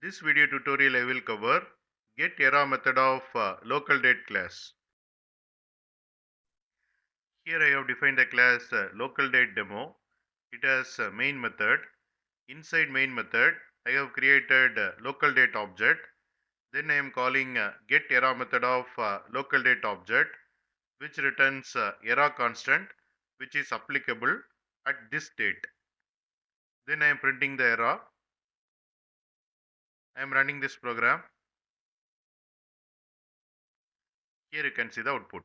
This video tutorial I will cover getEra method of LocalDate class. Here I have defined a class LocalDate demo. It has a main method. Inside main method I have created LocalDate object. Then I am calling getEra method of LocalDate object, which returns era constant which is applicable at this date. Then I am printing the era. I am running this program. Here you can see the output.